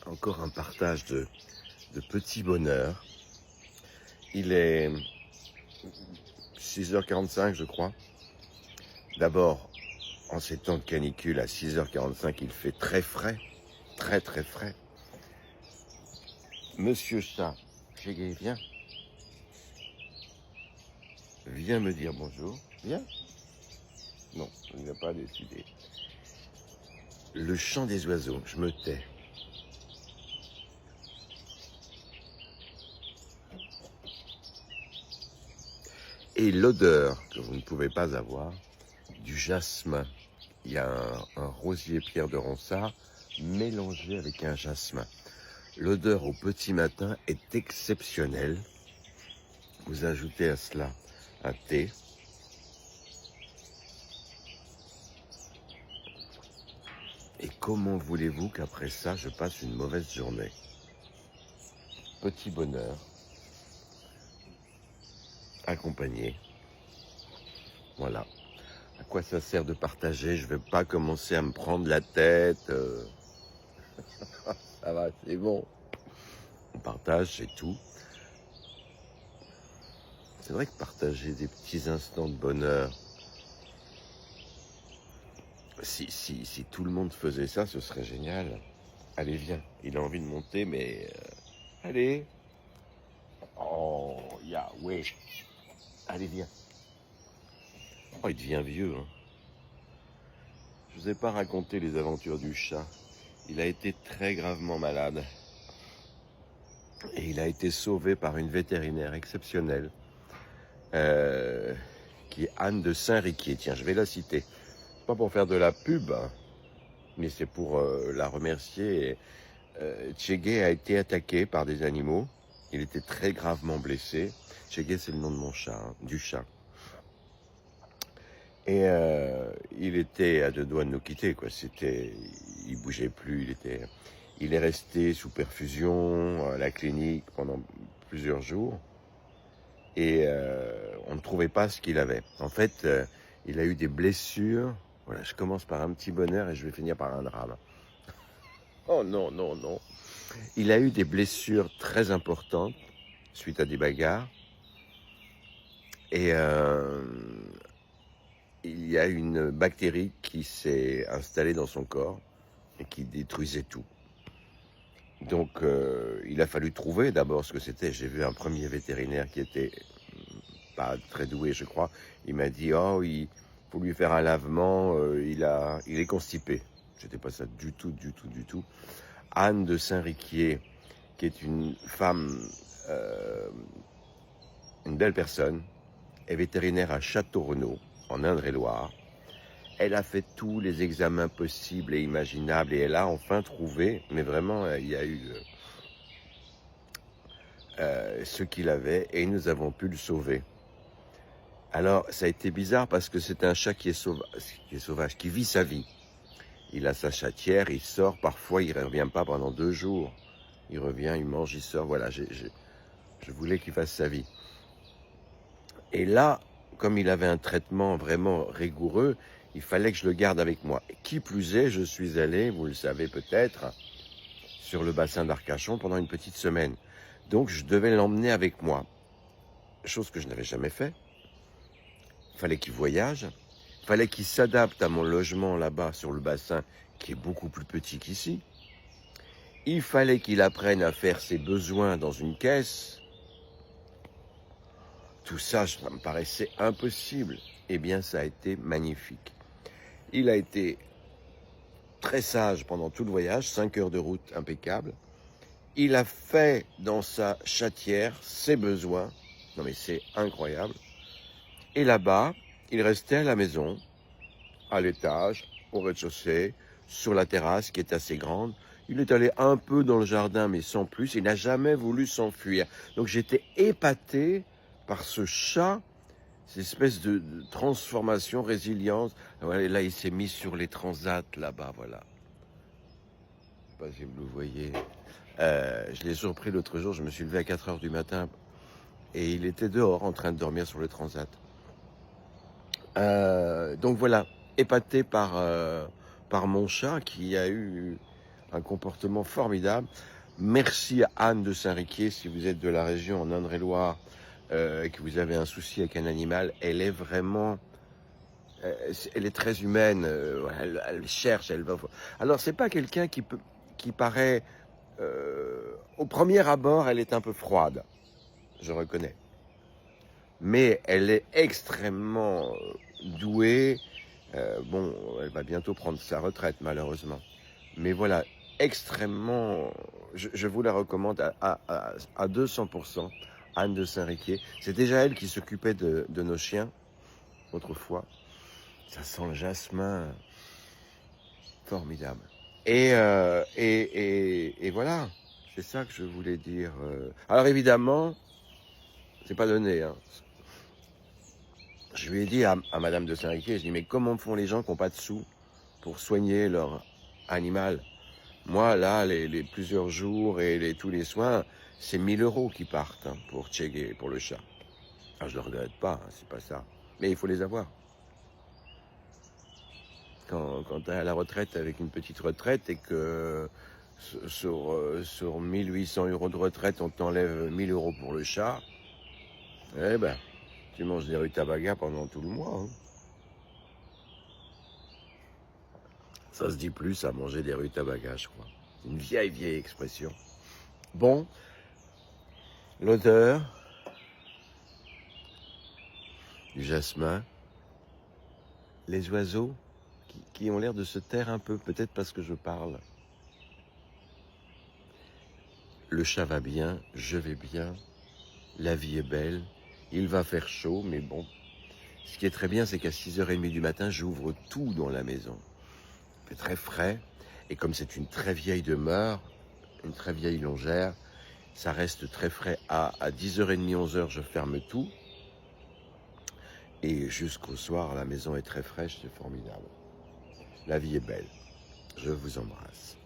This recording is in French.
encore un partage de petits bonheurs. Il est 6h45 je crois. D'abord, en ces temps de canicule, à 6h45, il fait très frais, très très frais. Monsieur Chat, viens. Viens me dire bonjour. Viens. Non, il n'a pas décidé. Le chant des oiseaux, je me tais. Et l'odeur que vous ne pouvez pas avoir, du jasmin. Il y a un rosier Pierre de Ronsard mélangé avec un jasmin. L'odeur au petit matin est exceptionnelle. Vous ajoutez à cela un thé. Et comment voulez-vous qu'après ça, je passe une mauvaise journée? Petit bonheur, accompagné. Voilà. À quoi ça sert de partager? Je ne vais pas commencer à me prendre la tête. Ça va, c'est bon. On partage, c'est tout. C'est vrai que partager des petits instants de bonheur, si tout le monde faisait ça, ce serait génial. Allez, viens. Il a envie de monter, mais... allez. Oh, oui. Allez, viens. Oh, il devient vieux. Hein. Je ne vous ai pas raconté les aventures du chat. Il a été très gravement malade. Et il a été sauvé par une vétérinaire exceptionnelle, qui est Anne de Saint-Riquier. Tiens, je vais la citer. Pas pour faire de la pub, hein, mais c'est pour la remercier. Tchégué a été attaqué par des animaux. Il était très gravement blessé. Tchégué, c'est le nom de mon chat, hein, du chat. Et il était à deux doigts de nous quitter, quoi. Il bougeait plus. Il est resté sous perfusion à la clinique pendant plusieurs jours. Et on ne trouvait pas ce qu'il avait. En fait, il a eu des blessures. Voilà, je commence par un petit bonheur et je vais finir par un drame. Oh non, non, non. Il a eu des blessures très importantes suite à des bagarres. Et il y a une bactérie qui s'est installée dans son corps et qui détruisait tout. Donc il a fallu trouver d'abord ce que c'était. J'ai vu un premier vétérinaire qui était pas très doué, je crois. Il m'a dit, oh, il faut lui faire un lavement, il est constipé. C'était pas ça du tout, du tout, du tout. Anne de Saint-Riquier, qui est une femme, une belle personne, est vétérinaire à Château-Renaud, en Indre-et-Loire. Elle a fait tous les examens possibles et imaginables et elle a enfin trouvé, mais vraiment, il y a eu ce qu'il avait et nous avons pu le sauver. Alors, ça a été bizarre parce que c'est un chat qui est sauvage, qui vit sa vie. Il a sa chatière, il sort, parfois il ne revient pas pendant 2 jours. Il revient, il mange, il sort, voilà, je voulais qu'il fasse sa vie. Et là, comme il avait un traitement vraiment rigoureux, il fallait que je le garde avec moi. Qui plus est, je suis allé, vous le savez peut-être, sur le bassin d'Arcachon pendant une petite semaine. Donc je devais l'emmener avec moi, chose que je n'avais jamais fait. Il fallait qu'il voyage, il fallait qu'il s'adapte à mon logement là-bas sur le bassin, qui est beaucoup plus petit qu'ici. Il fallait qu'il apprenne à faire ses besoins dans une caisse. Tout ça, ça me paraissait impossible. Eh bien, ça a été magnifique. Il a été très sage pendant tout le voyage, 5 heures de route impeccable. Il a fait dans sa chatière ses besoins. Non mais c'est incroyable. Et là-bas, il restait à la maison, à l'étage, au rez-de-chaussée, sur la terrasse qui est assez grande. Il est allé un peu dans le jardin, mais sans plus. Il n'a jamais voulu s'enfuir. Donc j'étais épaté par ce chat, cette espèce de transformation, résilience. Et là, il s'est mis sur les transats, là-bas, voilà. Je ne sais pas si vous le voyez. Je l'ai surpris l'autre jour, je me suis levé à 4 heures du matin et il était dehors en train de dormir sur le transat. Donc voilà, épaté par mon chat qui a eu un comportement formidable. Merci à Anne de Saint-Riquier, si vous êtes de la région en Indre-et-Loire et que vous avez un souci avec un animal, elle est vraiment... elle est très humaine, elle cherche, elle va... Alors, c'est pas quelqu'un qui paraît... au premier abord, elle est un peu froide, je reconnais. Mais elle est extrêmement douée. Bon, elle va bientôt prendre sa retraite, malheureusement. Mais voilà, extrêmement... Je vous la recommande à 200%, Anne de Saint-Riquier. C'est déjà elle qui s'occupait de nos chiens, autrefois. Ça sent le jasmin. Formidable. Et voilà, c'est ça que je voulais dire. Alors évidemment, c'est pas donné, hein. Je lui ai dit à Madame de Saint-Riquier, je dis, mais comment font les gens qui n'ont pas de sous pour soigner leur animal? Moi, là, les plusieurs jours et tous les soins, c'est 1000 € qui partent, hein, pour Tchégué, pour le chat. Alors, je ne le regrette pas, hein, c'est pas ça. Mais il faut les avoir. Quand tu es à la retraite avec une petite retraite et que sur 1800 € de retraite, on t'enlève 1000 € pour le chat, eh ben, tu manges des rutabagas pendant tout le mois. Hein. Ça se dit plus à manger des rutabagas, je crois. C'est une vieille expression. Bon, l'odeur du jasmin, les oiseaux qui ont l'air de se taire un peu, peut-être parce que je parle. Le chat va bien, je vais bien, la vie est belle, il va faire chaud, mais bon. Ce qui est très bien, c'est qu'à 6h30 du matin, j'ouvre tout dans la maison. Il fait très frais, et comme c'est une très vieille demeure, une très vieille longère, ça reste très frais. À 10h30, 11h, je ferme tout, et jusqu'au soir, la maison est très fraîche, c'est formidable. La vie est belle. Je vous embrasse.